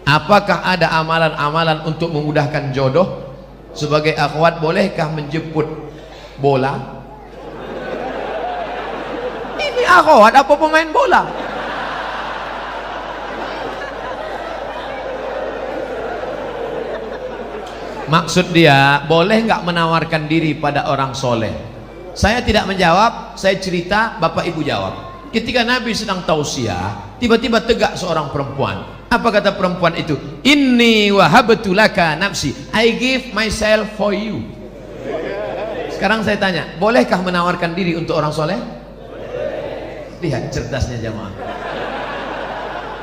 Apakah ada amalan-amalan untuk memudahkan jodoh? Sebagai akhwat, bolehkah menjemput bola? Ini akhwat apa pemain bola? Maksud dia, boleh nggak menawarkan diri pada orang soleh? Saya tidak menjawab, saya cerita, bapak ibu jawab. Ketika Nabi sedang tausiah, tiba-tiba tegak seorang perempuan. Apa kata perempuan itu? Inni wahabtu laka nafsi, I give myself for you. Sekarang saya tanya, bolehkah menawarkan diri untuk orang soleh? Lihat cerdasnya jamaah.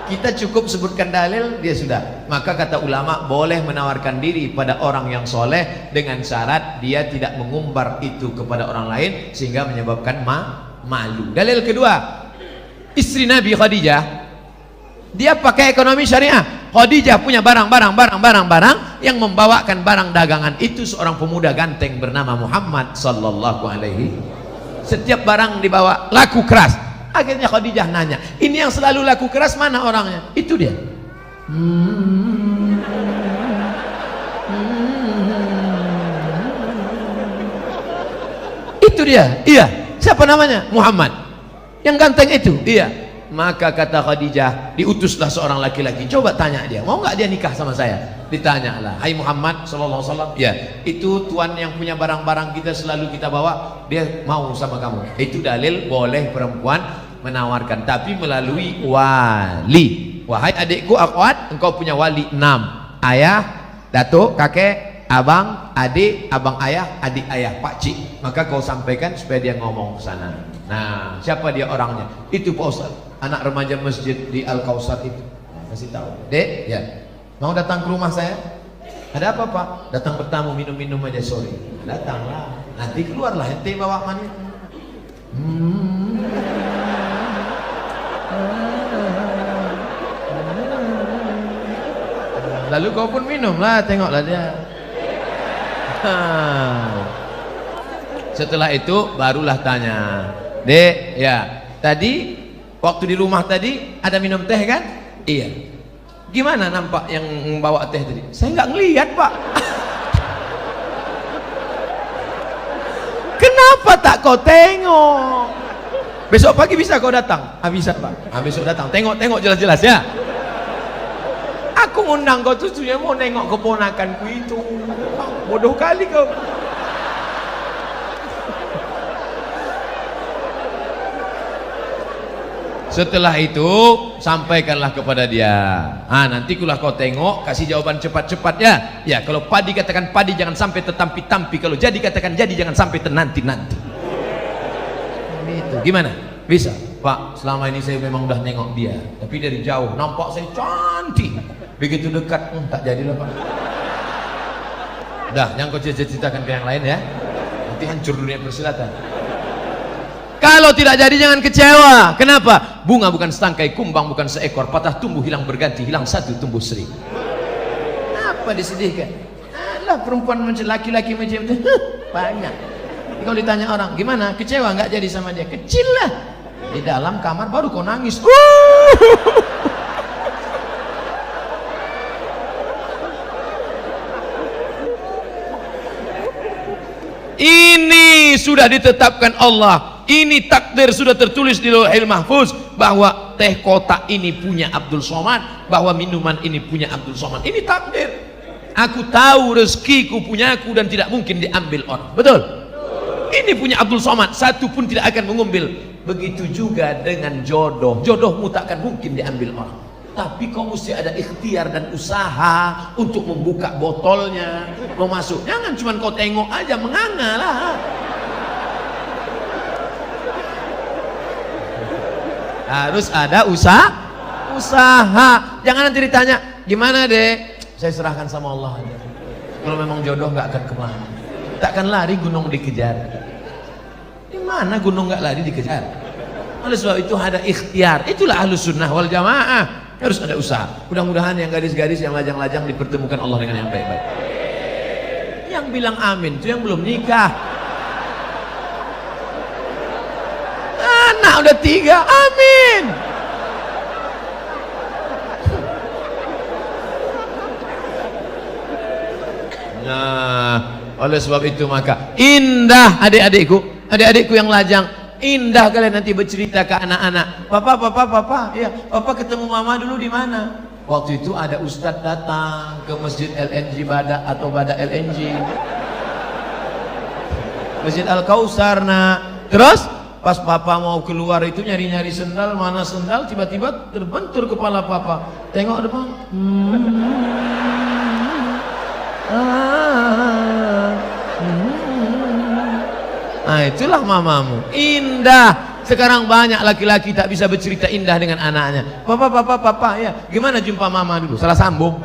Kita cukup sebutkan dalil, dia sudah. Maka kata ulama, boleh menawarkan diri pada orang yang soleh dengan syarat dia tidak mengumbar itu kepada orang lain sehingga menyebabkan malu. Dalil kedua, istri Nabi Khadijah, dia pakai ekonomi syariah. Khadijah punya barang yang membawakan barang dagangan itu seorang pemuda ganteng bernama Muhammad sallallahu alaihi. Setiap barang dibawa laku keras. Akhirnya Khadijah nanya, ini yang selalu laku keras mana orangnya? Itu dia. Itu dia. Iya. Siapa namanya? Muhammad. Yang ganteng itu. Iya. Maka kata Khadijah, diutuslah seorang laki-laki. Coba tanya dia, mau nggak dia nikah sama saya? Ditanyalah, hai Muhammad sallallahu alaihi wasallam. Ya, itu tuan yang punya barang-barang kita selalu kita bawa, dia mau sama kamu. Itu dalil boleh perempuan menawarkan, tapi melalui wali. Wahai adikku akhwat, engkau punya wali 6. Ayah, datuk, kakek, abang, adik, abang ayah, adik ayah, pakcik. Maka kau sampaikan supaya dia ngomong ke sana. Nah, siapa dia orangnya? Itu Pak Ustaz, anak remaja masjid di Al-Kausar itu. Kasih tahu. Dek, ya. Mau datang ke rumah saya? Ada apa, Pak? Datang bertamu, minum-minum aja sore. Datanglah. Nanti keluarlah ente bawa manis. Lalu kau pun minumlah, tengoklah dia. Setelah itu barulah tanya, Dek, ya, tadi waktu di rumah tadi ada minum teh kan? Iya. Gimana nampak yang bawa teh tadi? Saya nggak ngelihat, Pak. Kenapa tak kau tengok? Besok pagi bisa kau datang? Bisa, Pak. Besok datang. Tengok jelas-jelas ya. Aku ngundang kau tujuannya mau nengok keponakanku itu. Bodoh kali kau. Setelah itu sampaikanlah kepada dia. Nanti kulah kau tengok, kasih jawaban cepat-cepat ya. Ya, kalau padi katakan padi, jangan sampai tetampi-tampi. Kalau jadi katakan jadi, jangan sampai tenanti-nanti. Itu gimana? Bisa, Pak. Selama ini saya memang udah nengok dia, tapi dari jauh nampak saya cantik. Begitu dekat, tak jadilah, Pak. Udah, jangan kau ceritakan ke yang lain ya. Nanti hancur dunia persilatan. Kalau tidak jadi jangan kecewa. Kenapa? Bunga bukan setangkai, kumbang bukan seekor, patah tumbuh hilang berganti, hilang satu tumbuh seribu. Apa disedihkan? Alah, perempuan macam laki-laki macam itu banyak. Kalau ditanya orang, gimana? Kecewa nggak jadi sama dia? Kecil lah. Di dalam kamar baru kau nangis. Ini sudah ditetapkan Allah. Ini takdir sudah tertulis di Lauhil Mahfuz bahwa teh kotak ini punya Abdul Somad, bahwa minuman ini punya Abdul Somad. Ini takdir. Aku tahu rezekiku punya aku dan tidak mungkin diambil orang. Betul? Ini punya Abdul Somad, satu pun tidak akan mengambil. Begitu juga dengan jodoh. Jodohmu tak akan mungkin diambil orang. Tapi kau mesti ada ikhtiar dan usaha untuk membuka botolnya, mau masuk. Jangan cuma kau tengok aja menganga lah. Harus ada usaha. Jangan nanti ditanya, gimana Dek? Saya serahkan sama Allah aja. Kalau memang jodoh nggak akan kemana. Takkan lari gunung dikejar. Di mana gunung nggak lari dikejar? Oleh sebab itu ada ikhtiar. Itulah Ahlus Sunnah wal Jamaah. Harus ada usaha. Mudah-mudahan yang gadis-gadis yang lajang-lajang dipertemukan Allah dengan yang baik-baik. Yang bilang amin itu yang belum nikah. Anak udah 3, amin. Nah, oleh sebab itu maka indah adik-adikku yang lajang, indah kalian nanti bercerita ke anak-anak. Papa, ya, papa ketemu mama dulu di mana? Waktu itu ada ustadz datang ke masjid LNG Badak atau Badak LNG, Masjid Al-Kausar. Nah, terus pas papa mau keluar itu nyari-nyari sendal, mana sendal, tiba-tiba terbentur kepala papa. Tengok depan. Nah, itulah mamamu. Indah. Sekarang banyak laki-laki tak bisa bercerita indah dengan anaknya. Papa, ya, gimana jumpa mama dulu? Salah sambung.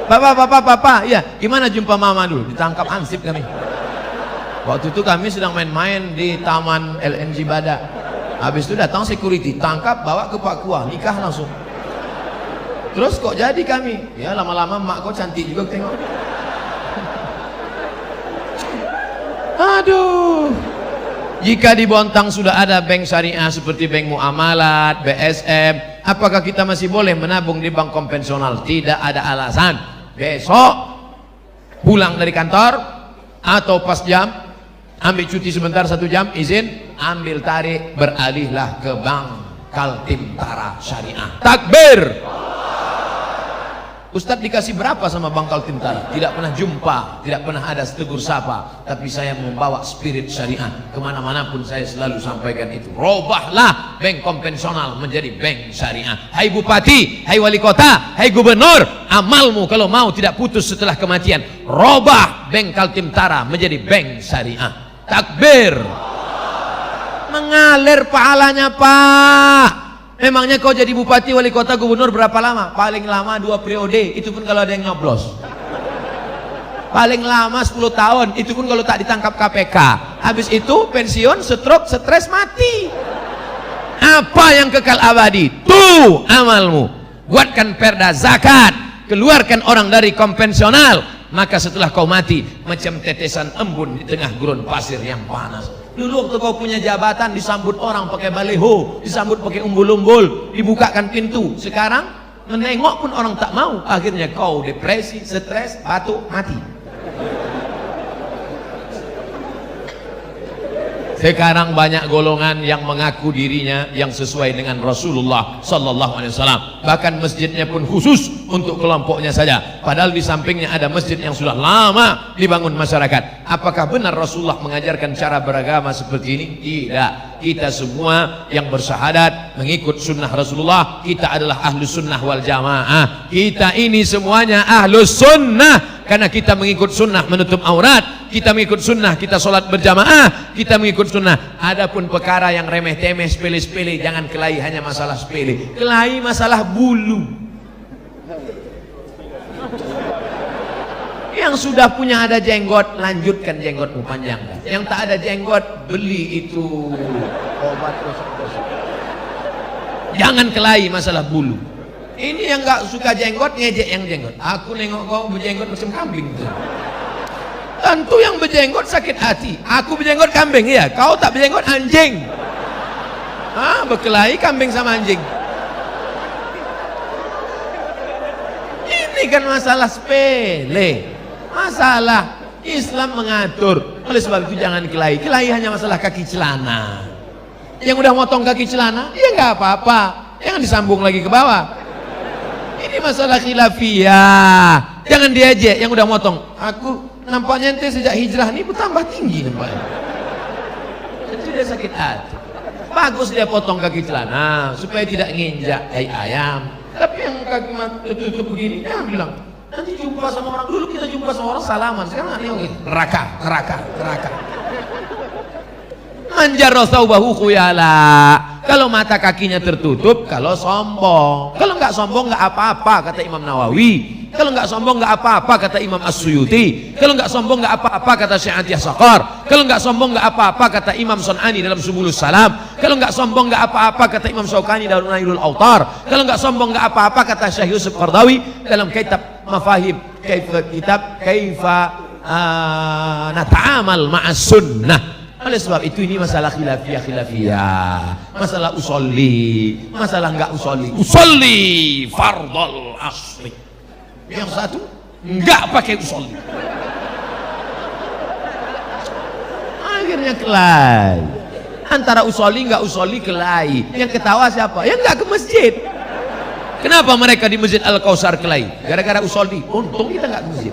Papa, ya, gimana jumpa mama dulu? Ditangkap hansip kami. Waktu itu kami sedang main-main di taman LNG Badak. Habis itu datang security, tangkap, bawa ke Papua, nikah langsung. Terus kok jadi kami? Ya lama-lama mak kau cantik juga tengok. Aduh. Jika di Bontang sudah ada bank syariah seperti bank muamalat, BSM, apakah kita masih boleh menabung di bank konvensional? Tidak ada alasan. Besok pulang dari kantor atau pas jam, ambil cuti sebentar 1 jam, izin, ambil tarik, beralihlah ke bank Kaltim-Tara Syariah. Takbir. Ustadz dikasih berapa sama Bank Kaltim-Tara? Tidak pernah jumpa, tidak pernah ada tegur sapa. Tapi saya membawa spirit syariah kemana-mana pun, saya selalu sampaikan itu. Robahlah bank konvensional menjadi bank syariah. Hai bupati, hai wali kota, hai gubernur, amalmu kalau mau tidak putus setelah kematian. Robah bank Kaltim-Tara menjadi bank syariah. Takbir. Mengalir pahalanya, Pak. Memangnya kau jadi bupati, wali kota, gubernur berapa lama? Paling lama 2 periode, itu pun kalau ada yang nyoblos. Paling lama 10 tahun, itu pun kalau tak ditangkap KPK. Habis itu pensiun, stroke, stres, mati. Apa yang kekal abadi? Tuh amalmu. Buatkan perda zakat, keluarkan orang dari konvensional, maka setelah kau mati macam tetesan embun di tengah gurun pasir yang panas. Dulu waktu kau punya jabatan disambut orang pakai baleho, disambut pakai umbul-umbul, dibukakan pintu. Sekarang menengok pun orang tak mau. Akhirnya kau depresi, stres, batuk, mati. Sekarang banyak golongan yang mengaku dirinya yang sesuai dengan Rasulullah Sallallahu Alaihi Wasallam. Bahkan masjidnya pun khusus untuk kelompoknya saja. Padahal di sampingnya ada masjid yang sudah lama dibangun masyarakat. Apakah benar Rasulullah mengajarkan cara beragama seperti ini? Tidak. Kita semua yang bersyahadat mengikut sunnah Rasulullah, kita adalah ahlus sunnah wal jamaah. Kita ini semuanya ahlus sunnah. Karena kita mengikut sunnah menutup aurat, kita mengikut sunnah, kita sholat berjamaah, kita mengikut sunnah. Adapun perkara yang remeh-temeh, sepele-sepele, jangan kelahi hanya masalah sepele. Kelahi masalah bulu. Yang sudah punya ada jenggot, lanjutkan jenggotmu panjang. Yang tak ada jenggot, beli itu obat gosok-gosok. Jangan kelahi masalah bulu. Ini yang gak suka jenggot, ngejek yang jenggot. Aku nengok kau berjenggot macam kambing. Tentu yang berjenggot sakit hati. Aku berjenggot kambing, ya. Kau tak berjenggot anjing. Berkelahi kambing sama anjing. Ini kan masalah sepele. Masalah Islam mengatur. Oleh sebab itu jangan kelahi. Kelahi hanya masalah kaki celana. Yang udah motong kaki celana, ya nggak apa-apa. Jangan disambung lagi ke bawah. Ini masalah khilafiyah. Jangan diejek yang udah motong. Aku nampaknya ente sejak hijrah ini bertambah tinggi nampaknya. Itu dia sakit hati. Bagus dia potong kaki celana supaya tidak nginjak ayam. Tapi yang kaki tutup begini, dia bilang nanti jumpa sama orang. Dulu kita jumpa sama orang salaman, sekarang ini neraka. Manjar thawbahu khuyala. Kalau mata kakinya tertutup, kalau sombong. Kalau nggak sombong nggak apa-apa kata Imam Nawawi. Kalau nggak sombong nggak apa-apa kata Imam As-Suyuti. Kalau nggak sombong nggak apa-apa kata Syekh Atiyah Saqar. Kalau nggak sombong nggak apa-apa kata Imam Sun'ani dalam Subulus Salam. Kalau nggak sombong nggak apa-apa kata Imam Syaukani dalam Nailul Autar. Kalau nggak sombong nggak apa-apa kata Syekh Yusuf Qardawi dalam kitab Mafahim Kaifa Nata'amal Ma'as Sunnah. Oleh sebab itu ini masalah khilafiyah, masalah usolli, masalah enggak usolli fardal asli. yang satu enggak pakai usolli. Akhirnya kelahi. Antara usolli enggak usolli kelahi. Yang ketawa siapa? Yang enggak ke masjid. Kenapa mereka di Masjid Al-Kausar kelahi? Gara-gara usolli. Untung kita enggak ke masjid.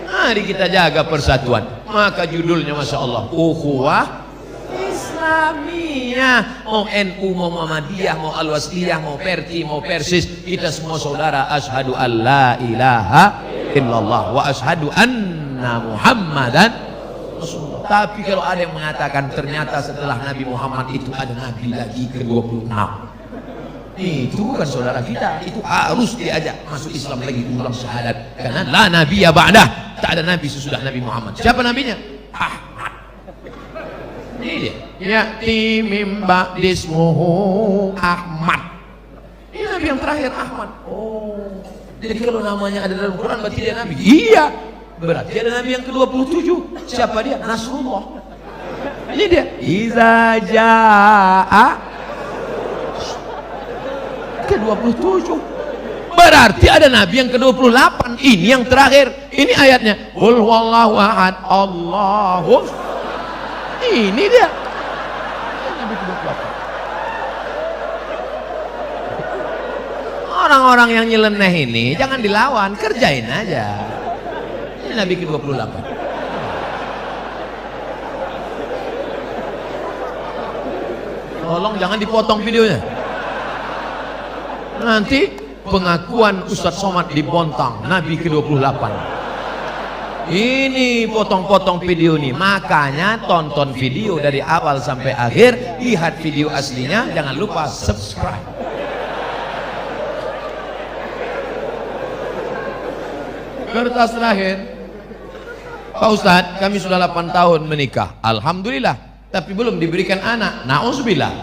Mari kita jaga persatuan. Maka judulnya Masya Allah, Ukhuwah Islamiyah. Mau NU, mau Muhammadiyah, mau Al-Wasliyah, mau Perti, mau Persis, kita semua saudara. Asyhadu an la ilaha illallah wa asyhadu anna Muhammadan Rasulullah. Tapi kalau ada yang mengatakan ternyata setelah Nabi Muhammad itu ada Nabi lagi ke-26, itu bukan saudara kita. Itu harus diajak masuk Islam lagi, ulang syahadat. Karena la nabiyya ba'dah, tak ada nabi sesudah Nabi Muhammad. Siapa nabinya? Ahmad. Ini dia. Ya'ti mim ba'dismuhu Ahmad. Ini nabi yang terakhir, Ahmad. Oh, jadi kalau namanya ada dalam Quran berarti dia nabi. Iya, berarti ada nabi yang ke-27. Siapa dia? Nasrullah. Ini dia. Iza ja'a ke-27. Berarti ada nabi yang ke-28. Ini yang terakhir. Ini ayatnya. Qul huwallahu ahad, Allahu. Ini dia. Nabi ke-28. Orang-orang yang nyeleneh ini jangan dilawan, kerjain aja. Ini nabi ke-28. Tolong jangan dipotong videonya. Nanti pengakuan Ustadz Somad dibontang, Nabi ke-28. Ini potong-potong video nih. Makanya tonton video dari awal sampai akhir, lihat video aslinya, jangan lupa subscribe. Kertas terakhir, Pak Ustadz, kami sudah 8 tahun menikah, alhamdulillah, tapi belum diberikan anak. Na'udzubillah.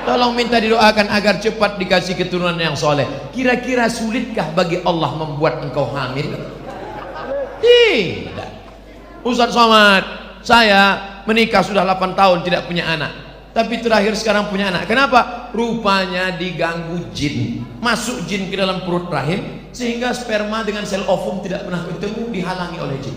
Tolong minta didoakan agar cepat dikasih keturunan yang soleh. Kira-kira sulitkah bagi Allah membuat engkau hamil? Tidak. Ustadz Somad, saya menikah sudah 8 tahun tidak punya anak, tapi terakhir sekarang punya anak. Kenapa? Rupanya diganggu jin. Masuk jin ke dalam perut rahim, sehingga sperma dengan sel ovum tidak pernah ketemu, dihalangi oleh jin.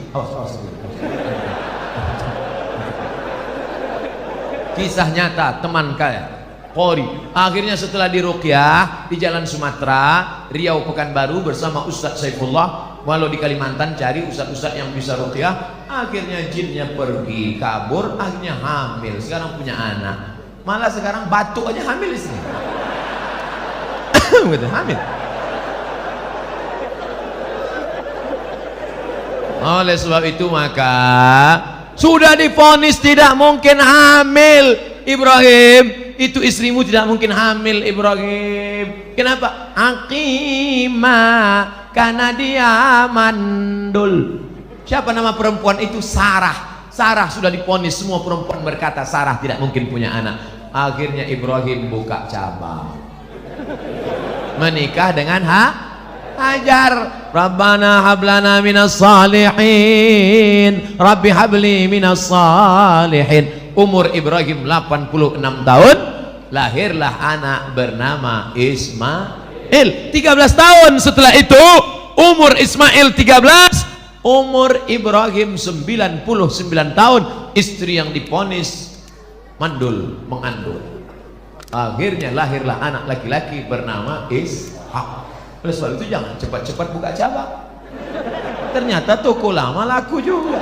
Kisah nyata teman kaya Qori. Akhirnya setelah diruqyah di Jalan Sumatera, Riau, Pekanbaru bersama Ustadz Saifullah, walau di Kalimantan cari ustadz-ustadz yang bisa ruqyah. Akhirnya jinnya pergi, kabur, akhirnya hamil. Sekarang punya anak. Malah sekarang batuk aja hamil istri. Betul, hamil. Oleh sebab itu maka sudah divonis tidak mungkin hamil. Ibrahim, itu istrimu tidak mungkin hamil, Ibrahim. Kenapa? Aqimah, karena dia mandul. Siapa nama perempuan itu? Sarah. Sarah sudah divonis, semua perempuan berkata Sarah tidak mungkin punya anak. Akhirnya Ibrahim buka cabang, menikah dengan Hajar. Rabbana hablana minas salihin, Rabbi habli minas salihin. Umur Ibrahim 86 tahun, lahirlah anak bernama Ismail. 13 tahun setelah itu, umur Ismail 13, umur Ibrahim 99 tahun. Istri yang divonis mandul, mengandung. Akhirnya lahirlah anak laki-laki bernama Ishak. Oleh sebab itu jangan cepat-cepat buka cabang. Ternyata toko lama laku juga.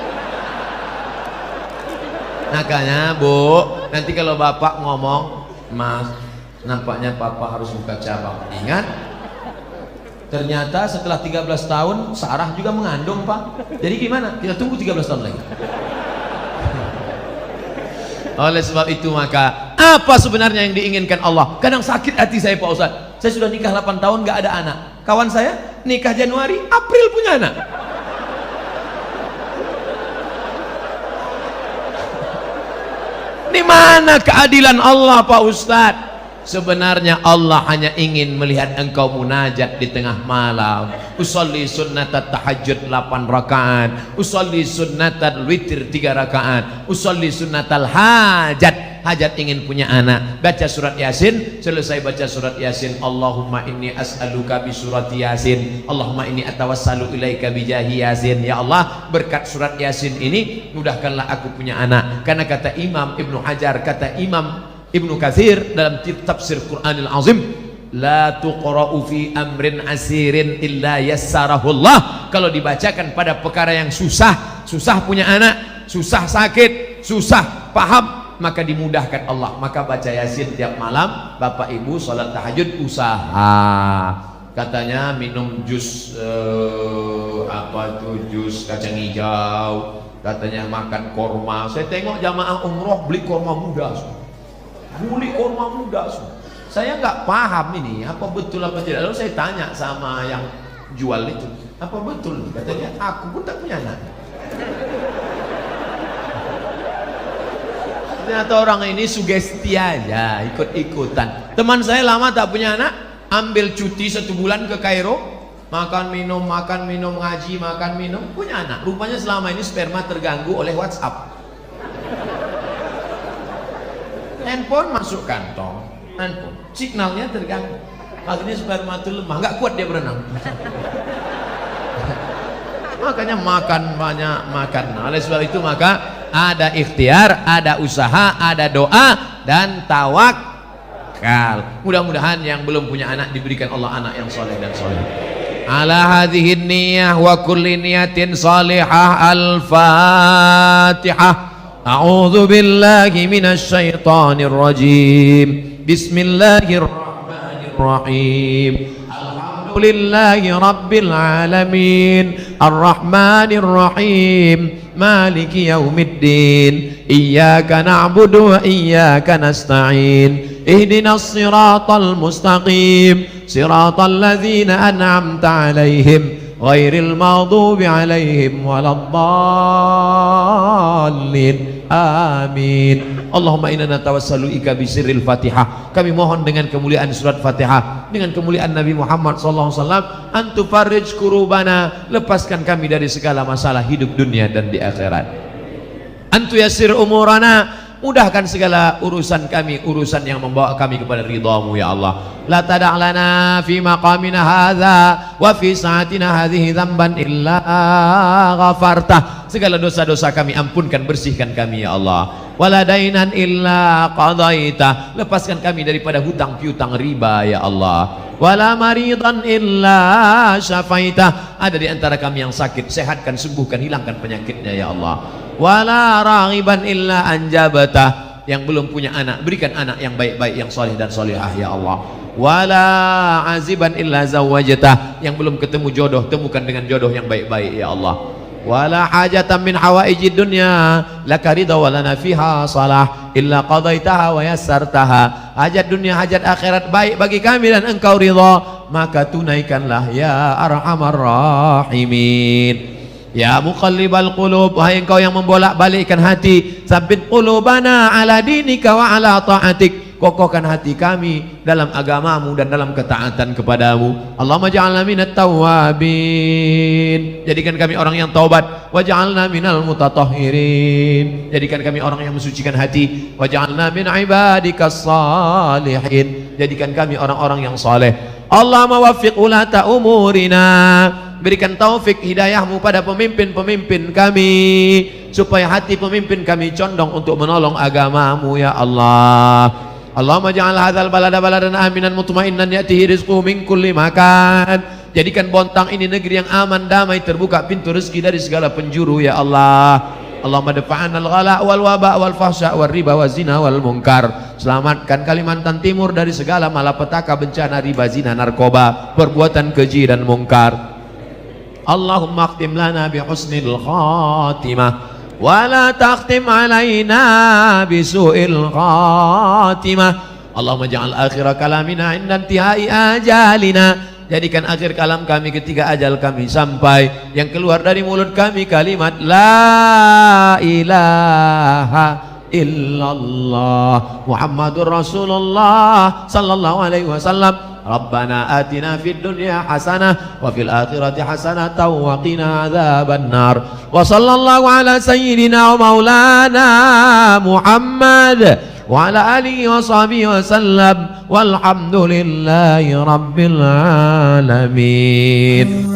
Makanya Bu, nanti kalau bapak ngomong, Mas, nampaknya papa harus buka cabang. Ingat, ternyata setelah 13 tahun Sarah juga mengandung, Pak. Jadi gimana? Kita tunggu 13 tahun lagi. Oleh sebab itu maka apa sebenarnya yang diinginkan Allah? Kadang sakit hati saya, Pak Ustaz. Saya sudah nikah 8 tahun gak ada anak. Kawan saya nikah Januari, April punya anak. Di mana keadilan Allah, Pak Ustadz? Sebenarnya Allah hanya ingin melihat engkau munajat di tengah malam. Usolli sunnatat tahajud 8 rakaat, usolli sunnatal witir 3 rakaat, usolli sunnatal hajat, hajat ingin punya anak, baca surat Yasin, selesai baca surat Yasin, Allahumma inni as'aluka bi surat Yasin, Allahumma inni atawassalu ilaika bi jahi Yasin. Ya Allah, berkat surat Yasin ini mudahkanlah aku punya anak. Karena kata Imam Ibnu Hajar, kata Imam Ibnu Katsir dalam tafsir Qur'anil Azim, la tuqra'u fi amrin asirin illa yassarahullah. Kalau dibacakan pada perkara yang susah, susah punya anak, susah sakit, susah paham, maka dimudahkan Allah. Maka baca Yasin tiap malam, Bapak Ibu salat tahajud usaha. Katanya minum jus jus kacang hijau, katanya makan korma. Saya tengok jamaah umroh beli korma muda, beli korma muda. Saya nggak paham ini apa betul apa tidak. Lalu saya tanya sama yang jual itu, apa betul? Katanya aku pun tak punya anak. Ternyata orang ini sugesti aja, ikut-ikutan. Teman saya lama tak punya anak, ambil cuti 1 bulan ke Kairo, makan minum ngaji, makan minum, punya anak. Rupanya selama ini sperma terganggu oleh WhatsApp. Handphone masuk kantong, handphone signalnya terganggu, akhirnya sperma itu lemah, nggak kuat dia berenang. Makanya makan banyak, makan. Oleh sebab itu maka ada ikhtiar, ada usaha, ada doa dan tawakal. Mudah-mudahan yang belum punya anak diberikan Allah anak yang soleh dan soleh. Ala hadhihi niyah wa kulli niyatin salihah. Al-Fatihah. A'udzu billahi minasy syaithanir rajim. Bismillahirrahmanirrahim. Alhamdulillahi rabbil alamin. Arrahmanir rahim. Maliki yaumiddin. Iyyaka na'budu wa iyyaka nasta'in. Ihdinas siratal mustaqim. Siratal ladzina an'amta 'alaihim ghairil maghdubi 'alaihim waladdallin. Amin. Allahumma inna natawassalu ika bisirril Fatihah. Kami mohon dengan kemuliaan surat Fatihah, dengan kemuliaan Nabi Muhammad sallallahu alaihi wasallam, antu farij kurubana, lepaskan kami dari segala masalah hidup dunia dan di akhirat. Antu yasir umurana, mudahkan segala urusan kami, urusan yang membawa kami kepada ridhamu ya Allah. La tada'lana fi maqamina hadza wa fi sa'atina hadhihi dzamban illa ghafartah. Segala dosa-dosa kami ampunkan, bersihkan kami ya Allah. Wala dainan illa qadaita, lepaskan kami daripada hutang piutang riba ya Allah. Wala maridan illa syafaita, ada di antara kami yang sakit, sehatkan, sembuhkan, hilangkan penyakitnya ya Allah. Wala raghiban illa anjabata, yang belum punya anak berikan anak yang baik-baik, yang soleh dan solehah ya Allah. Wala aziban illa zawajata, yang belum ketemu jodoh temukan dengan jodoh yang baik-baik ya Allah. Wala hajatan min hawaijid dunya laka ridha wa lana fiha salah illa qadaitaha wa yassartaha. Hajat dunia, hajat akhirat baik bagi kami dan engkau ridha, maka tunaikanlah ya arhamar rahimin. Ya muqallibal qulub, wahai engkau yang membolak-balikkan hati, tsabbit qulubana ala dinika wa ala ta'atik, kokohkan hati kami dalam agamamu dan dalam ketaatan kepadamu. Allahumma ja'alna minat tawwabin, jadikan kami orang yang taubat. Waj'alna minal mutatahhirin, jadikan kami orang yang mensucikan hati. Waj'alna min ibadikas salihin, jadikan kami orang-orang yang saleh. Allahumma waffiq ulata umurina, berikan taufik hidayahmu pada pemimpin-pemimpin kami, supaya hati pemimpin kami condong untuk menolong agamamu ya Allah. Allahumma ja'al hadzal balada baladan aminan mutmainnan ya'tihi rizquhu min kulli makan, jadikan Bontang ini negeri yang aman, damai, terbuka pintu rezeki dari segala penjuru ya Allah. Allahumma dafa'an al-ghala wal waba wal fahsya wal riba wal zina wal munkar, selamatkan Kalimantan Timur dari segala malapetaka, bencana, riba, zina, narkoba, perbuatan keji dan mungkar. Allahumma akhtim lana bi husnil khatimah wa la takhtim alaina bi su'il khatimah. Allahumma ja'al akhira kalamina inda intihai ajalina, jadikan akhir kalam kami ketika ajal kami sampai, yang keluar dari mulut kami kalimat la ilaha illallah Muhammadur Rasulullah sallallahu alaihi wasallam. Rabbana atina fid dunya hasanah wa fil akhirati hasanah wa qina adzabannar. Wa sallallahu ala sayyidina wa maulana Muhammad wa ala alihi wa sahbihi wa sallam walhamdulillahi rabbil alamin.